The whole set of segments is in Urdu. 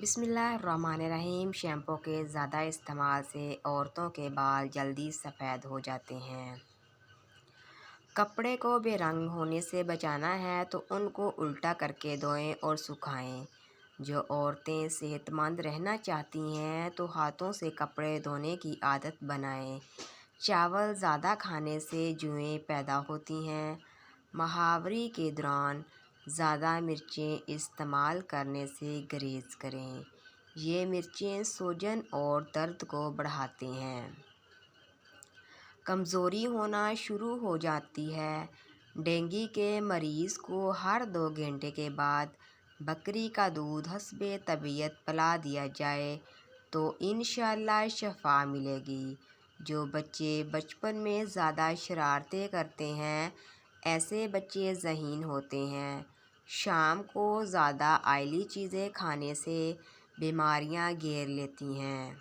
بسم اللہ الرحمن الرحیم۔ شیمپو کے زیادہ استعمال سے عورتوں کے بال جلدی سفید ہو جاتے ہیں۔ کپڑے کو بے رنگ ہونے سے بچانا ہے تو ان کو الٹا کر کے دھوئیں اور سکھائیں۔ جو عورتیں صحت مند رہنا چاہتی ہیں تو ہاتھوں سے کپڑے دھونے کی عادت بنائیں۔ چاول زیادہ کھانے سے جوئیں پیدا ہوتی ہیں۔ ماہواری کے دوران زیادہ مرچیں استعمال کرنے سے گریز کریں۔ یہ مرچیں سوجن اور درد کو بڑھاتے ہیں۔ کمزوری ہونا شروع ہو جاتی ہے۔ ڈینگی کے مریض کو ہر 2 گھنٹے کے بعد بکری کا دودھ حسب طبیعت پلا دیا جائے تو انشاءاللہ شفا ملے گی۔ جو بچے بچپن میں زیادہ شرارتیں کرتے ہیں ایسے بچے ذہین ہوتے ہیں۔ شام کو زیادہ آئلی چیزیں کھانے سے بیماریاں گھیر لیتی ہیں۔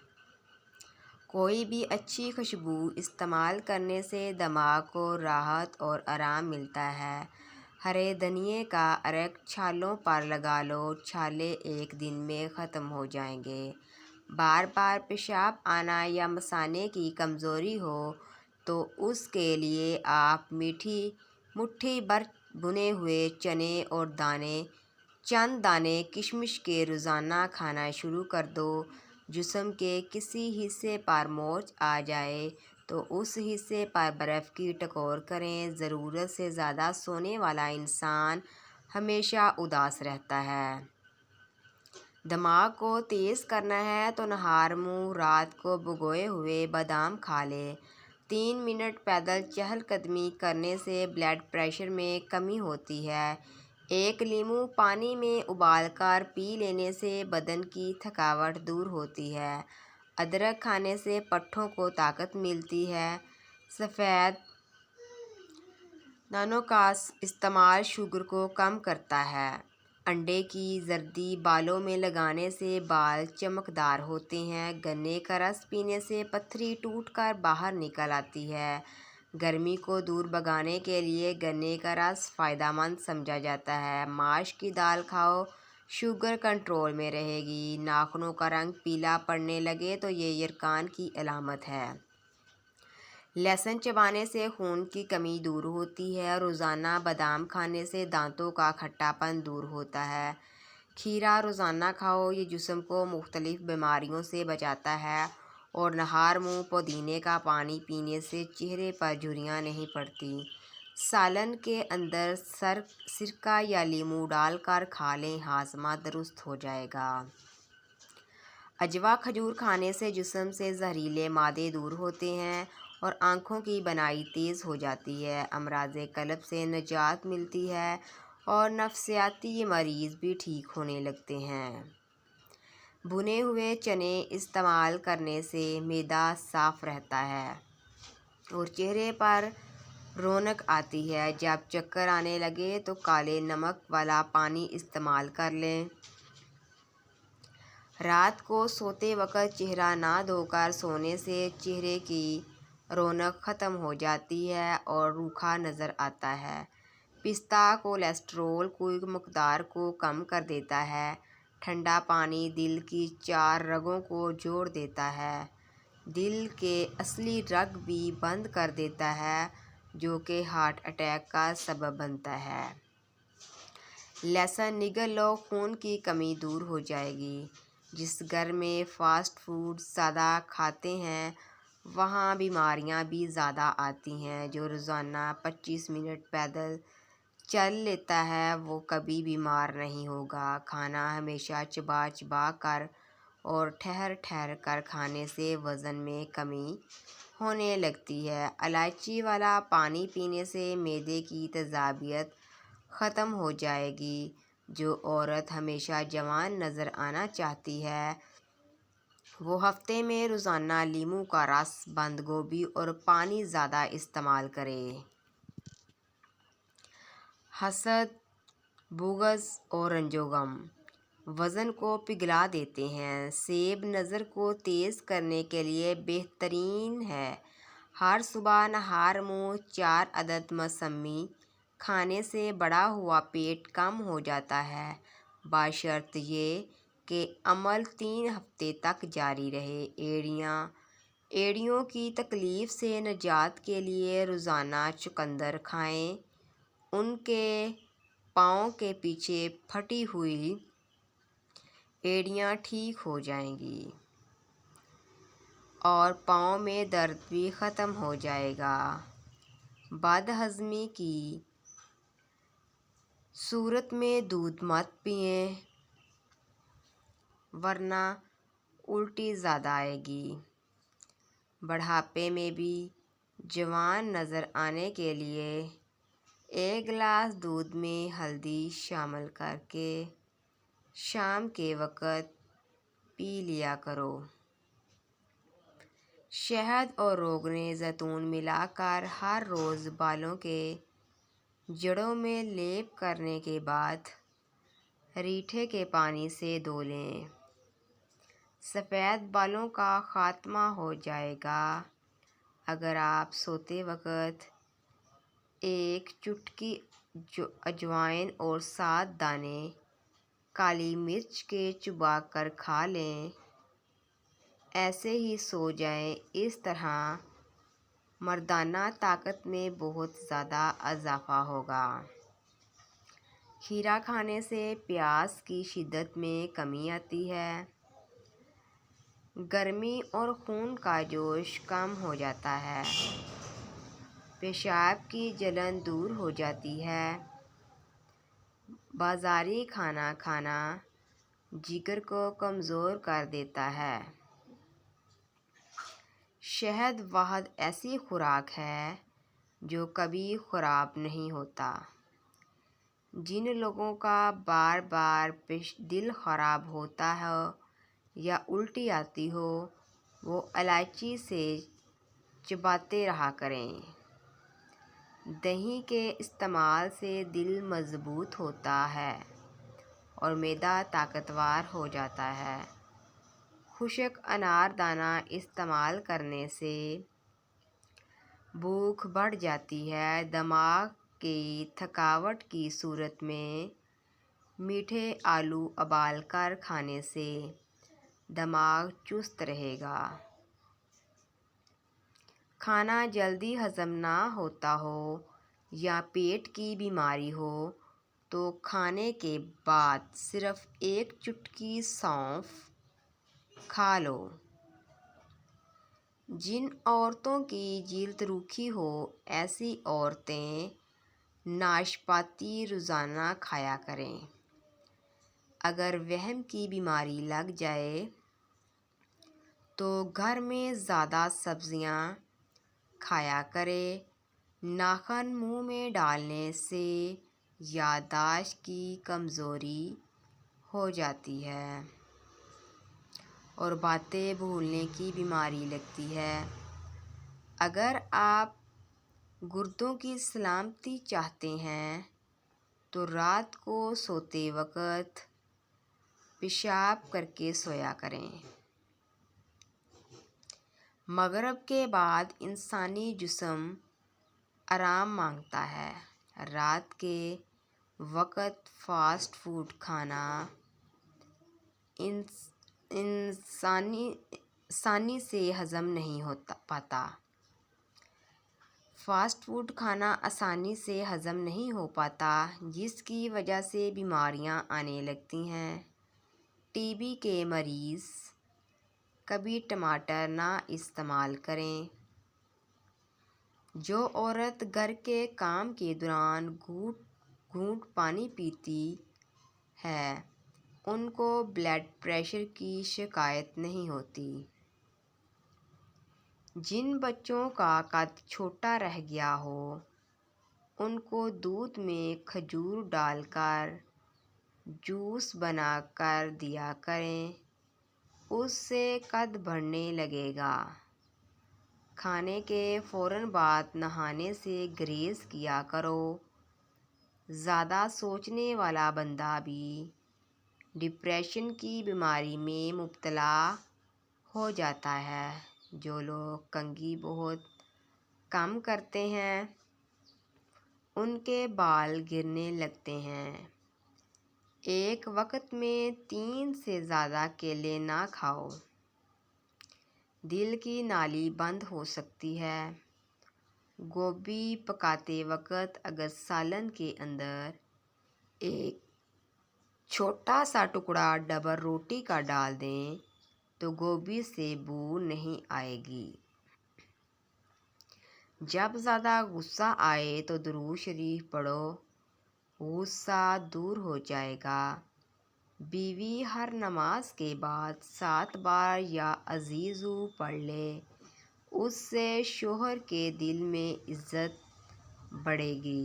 کوئی بھی اچھی خوشبو استعمال کرنے سے دماغ کو راحت اور آرام ملتا ہے۔ ہرے دھنیے کا عرق چھالوں پر لگا لو، چھالے ایک دن میں ختم ہو جائیں گے۔ بار بار پیشاب آنا یا مثانے کی کمزوری ہو تو اس کے لیے آپ مٹھی بھر بھنے ہوئے چنے اور چند دانے کشمش کے روزانہ کھانا شروع کر دو۔ جسم کے کسی حصے پر مورچ آ جائے تو اس حصے پر برف کی ٹکور کریں۔ ضرورت سے زیادہ سونے والا انسان ہمیشہ اداس رہتا ہے۔ دماغ کو تیز کرنا ہے تو نہار منہ رات کو بھگوئے ہوئے بادام کھا لیں۔ 3 منٹ پیدل چہل قدمی کرنے سے بلڈ پریشر میں کمی ہوتی ہے۔ ایک لیموں پانی میں ابال کر پی لینے سے بدن کی تھکاوٹ دور ہوتی ہے۔ ادرک کھانے سے پٹھوں کو طاقت ملتی ہے۔ سفید دانوں کا استعمال شوگر کو کم کرتا ہے۔ انڈے کی زردی بالوں میں لگانے سے بال چمکدار ہوتے ہیں۔ گنے کا رس پینے سے پتھری ٹوٹ کر باہر نکل آتی ہے۔ گرمی کو دور بھگانے کے لیے گنے کا رس فائدہ مند سمجھا جاتا ہے۔ ماش کی دال کھاؤ، شوگر کنٹرول میں رہے گی۔ ناخنوں کا رنگ پیلا پڑنے لگے تو یہ یرقان کی علامت ہے۔ لہسن چبانے سے خون کی کمی دور ہوتی ہے۔ روزانہ بادام کھانے سے دانتوں کا کھٹا پن دور ہوتا ہے۔ کھیرا روزانہ کھاؤ، یہ جسم کو مختلف بیماریوں سے بچاتا ہے اور نہار منہ پودینے کا پانی پینے سے چہرے پر جھریاں نہیں پڑتی۔ سالن کے اندر سرکہ یا لیموں ڈال کر کھا لیں، ہاضمہ درست ہو جائے گا۔ عجوا کھجور کھانے سے جسم سے زہریلے مادے دور ہوتے ہیں اور آنکھوں کی بینائی تیز ہو جاتی ہے۔ امراض قلب سے نجات ملتی ہے اور نفسیاتی مریض بھی ٹھیک ہونے لگتے ہیں۔ بھنے ہوئے چنے استعمال کرنے سے معدہ صاف رہتا ہے اور چہرے پر رونق آتی ہے۔ جب چکر آنے لگے تو کالے نمک والا پانی استعمال کر لیں۔ رات کو سوتے وقت چہرہ نہ دھو کر سونے سے چہرے کی رونق ختم ہو جاتی ہے اور روکھا نظر آتا ہے۔ پستہ کولیسٹرول کی مقدار کو کم کر دیتا ہے۔ ٹھنڈا پانی دل کی 4 رگوں کو جوڑ دیتا ہے۔ دل کے اصلی رگ بھی بند کر دیتا ہے جو کہ ہارٹ اٹیک کا سبب بنتا ہے۔ لہسن نگل لو، خون کی کمی دور ہو جائے گی۔ جس گھر میں فاسٹ فوڈ زیادہ کھاتے ہیں وہاں بیماریاں بھی زیادہ آتی ہیں۔ جو روزانہ 25 منٹ پیدل چل لیتا ہے وہ کبھی بیمار نہیں ہوگا۔ کھانا ہمیشہ چبا چبا کر اور ٹھہر ٹھہر کر کھانے سے وزن میں کمی ہونے لگتی ہے۔ الائچی والا پانی پینے سے معدے کی تیزابیت ختم ہو جائے گی۔ جو عورت ہمیشہ جوان نظر آنا چاہتی ہے وہ ہفتے میں روزانہ لیموں کا رس، بند گوبھی اور پانی زیادہ استعمال کرے۔ حسد، بغض اور رنج و غم وزن کو پگھلا دیتے ہیں۔ سیب نظر کو تیز کرنے کے لیے بہترین ہے۔ ہر صبح نہار منہ 4 عدد موسمی کھانے سے بڑھا ہوا پیٹ کم ہو جاتا ہے، بشرط یہ کہ عمل 3 ہفتے تک جاری رہے۔ ایڑیوں کی تکلیف سے نجات کے لیے روزانہ چقندر کھائیں۔ ان کے پاؤں کے پیچھے پھٹی ہوئی ایڑیاں ٹھیک ہو جائیں گی اور پاؤں میں درد بھی ختم ہو جائے گا۔ بد ہضمی کی صورت میں دودھ مت پئیں ورنہ الٹی زیادہ آئے گی۔ بڑھاپے میں بھی جوان نظر آنے کے لیے 1 گلاس دودھ میں ہلدی شامل کر کے شام کے وقت پی لیا کرو۔ شہد اور روغن زیتون ملا کر ہر روز بالوں کے جڑوں میں لیپ کرنے کے بعد ریٹھے کے پانی سے دھو لیں۔ سفید بالوں کا خاتمہ ہو جائے گا اگر آپ سوتے وقت 1 چٹکی اجوائن اور 7 دانے کالی مرچ کے چبا کر کھا لیں۔ ایسے ہی سو جائیں۔ اس طرح مردانہ طاقت میں بہت زیادہ اضافہ ہوگا۔ کھیرا کھانے سے پیاس کی شدت میں کمی آتی ہے، گرمی اور خون کا جوش کم ہو جاتا ہے، پیشاب کی جلن دور ہو جاتی ہے۔ بازاری کھانا کھانا جگر کو کمزور کر دیتا ہے۔ شہد واحد ایسی خوراک ہے جو کبھی خراب نہیں ہوتا۔ جن لوگوں کا بار بار دل خراب ہوتا ہو یا الٹی آتی ہو وہ الائچی سے چباتے رہا کریں۔ دہی کے استعمال سے دل مضبوط ہوتا ہے اور معدہ طاقتور ہو جاتا ہے۔ خشک انار دانہ استعمال کرنے سے بھوک بڑھ جاتی ہے۔ دماغ کی تھکاوٹ کی صورت میں میٹھے آلو ابال کر کھانے سے دماغ چست رہے گا۔ کھانا جلدی ہضم نہ ہوتا ہو یا پیٹ کی بیماری ہو تو کھانے کے بعد صرف 1 چٹکی سونف کھا لو۔ جن عورتوں کی جلد روکھی ہو ایسی عورتیں ناشپاتی روزانہ کھایا کریں۔ اگر وہم کی بیماری لگ جائے تو گھر میں زیادہ سبزیاں کھایا کریں۔ ناخن منہ میں ڈالنے سے یادداشت کی کمزوری ہو جاتی ہے اور باتیں بھولنے کی بیماری لگتی ہے۔ اگر آپ گردوں کی سلامتی چاہتے ہیں تو رات کو سوتے وقت پیشاب کر کے سویا کریں۔ مغرب کے بعد انسانی جسم آرام مانگتا ہے۔ رات کے وقت فاسٹ فوڈ کھانا آسانی سے ہضم نہیں ہو پاتا۔ فاسٹ فوڈ کھانا آسانی سے ہضم نہیں ہو پاتا جس کی وجہ سے بیماریاں آنے لگتی ہیں۔ ٹی بی کے مریض کبھی ٹماٹر نہ استعمال کریں۔ جو عورت گھر کے کام کے دوران گھونٹ گھونٹ پانی پیتی ہے ان کو بلڈ پریشر کی شکایت نہیں ہوتی۔ جن بچوں کا قد چھوٹا رہ گیا ہو ان کو دودھ میں کھجور ڈال کر جوس بنا کر دیا کریں، اس سے قد بڑھنے لگے گا۔ کھانے کے فوراً بعد نہانے سے گریز کیا کرو۔ زیادہ سوچنے والا بندہ بھی ڈپریشن کی بیماری میں مبتلا ہو جاتا ہے۔ جو لوگ کنگھی بہت کم کرتے ہیں ان کے بال گرنے لگتے ہیں۔ ایک وقت میں 3 سے زیادہ کیلے نہ کھاؤ، دل کی نالی بند ہو سکتی ہے۔ گوبھی پکاتے وقت اگر سالن کے اندر ایک چھوٹا سا ٹکڑا ڈبل روٹی کا ڈال دیں تو گوبھی سے بو نہیں آئے گی۔ جب زیادہ غصہ آئے تو درود شریف پڑھو، غصہ دور ہو جائے گا۔ بیوی ہر نماز کے بعد 7 بار یا عزیزو پڑھ لے، اس سے شوہر کے دل میں عزت بڑھے گی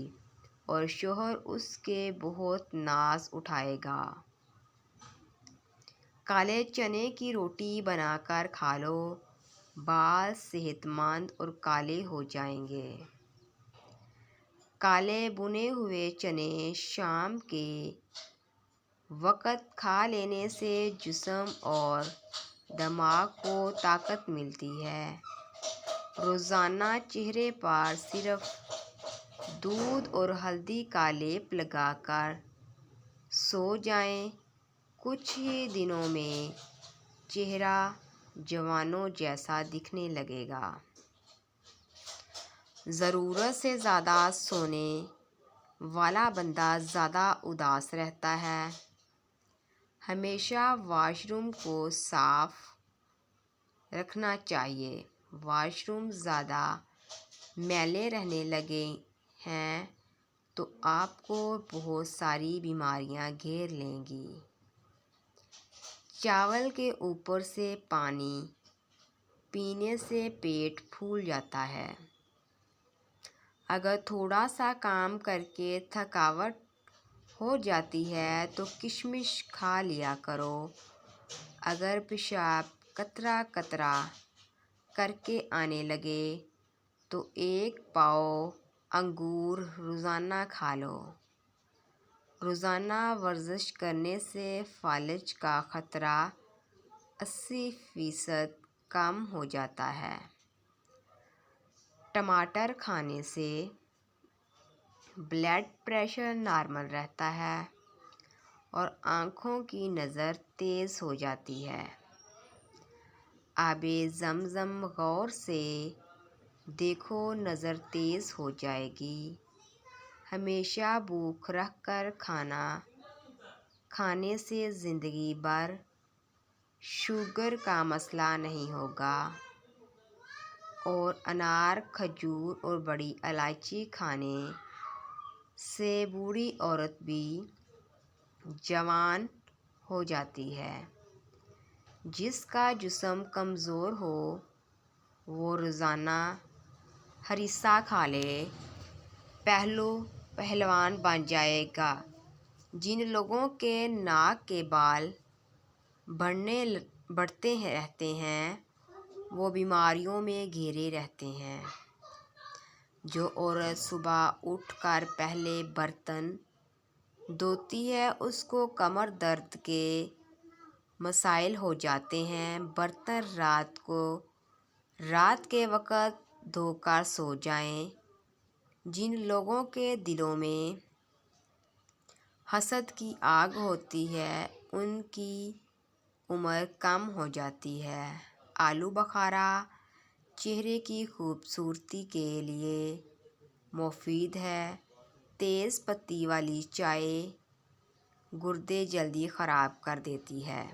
اور شوہر اس کے بہت ناز اٹھائے گا۔ کالے چنے کی روٹی بنا کر کھا لو، بال صحت مند اور کالے ہو جائیں گے۔ کالے بھنے ہوئے چنے شام کے وقت کھا لینے سے جسم اور دماغ کو طاقت ملتی ہے۔ روزانہ چہرے پر صرف دودھ اور ہلدی کا لیپ لگا کر سو جائیں، کچھ ہی دنوں میں چہرہ جوانوں جیسا دکھنے لگے گا۔ ضرورت سے زیادہ سونے والا بندہ زیادہ اداس رہتا ہے۔ ہمیشہ واش روم کو صاف رکھنا چاہیے۔ واش روم زیادہ میلے رہنے لگے ہیں تو آپ کو بہت ساری بیماریاں گھیر لیں گی۔ چاول کے اوپر سے پانی پینے سے پیٹ پھول جاتا ہے۔ اگر تھوڑا سا کام کر کے تھکاوٹ ہو جاتی ہے تو کشمش کھا لیا کرو۔ اگر پیشاب قطرہ قطرہ کر کے آنے لگے تو 1 پاؤ انگور روزانہ کھا لو۔ روزانہ ورزش کرنے سے فالج کا خطرہ 80% کم ہو جاتا ہے۔ ٹماٹر کھانے سے بلڈ پریشر نارمل رہتا ہے اور آنکھوں کی نظر تیز ہو جاتی ہے۔ آب زمزم غور سے دیکھو، نظر تیز ہو جائے گی۔ ہمیشہ بھوک رکھ کر کھانا کھانے سے زندگی بھر شوگر کا مسئلہ نہیں ہوگا، اور انار، کھجور اور بڑی الائچی کھانے سے بوڑھی عورت بھی جوان ہو جاتی ہے۔ جس کا جسم کمزور ہو وہ روزانہ ہریسہ کھا لے، پہلوان بن جائے گا۔ جن لوگوں کے ناک کے بال بڑھتے رہتے ہیں وہ بیماریوں میں گھرے رہتے ہیں۔ جو عورت صبح اٹھ کر پہلے برتن دھوتی ہے اس کو کمر درد کے مسائل ہو جاتے ہیں۔ برتن رات کے وقت دھو کر سو جائیں۔ جن لوگوں کے دلوں میں حسد کی آگ ہوتی ہے ان کی عمر کم ہو جاتی ہے۔ آلو بخارا چہرے کی خوبصورتی کے لیے مفید ہے۔ تیز پتی والی چائے گردے جلدی خراب کر دیتی ہے۔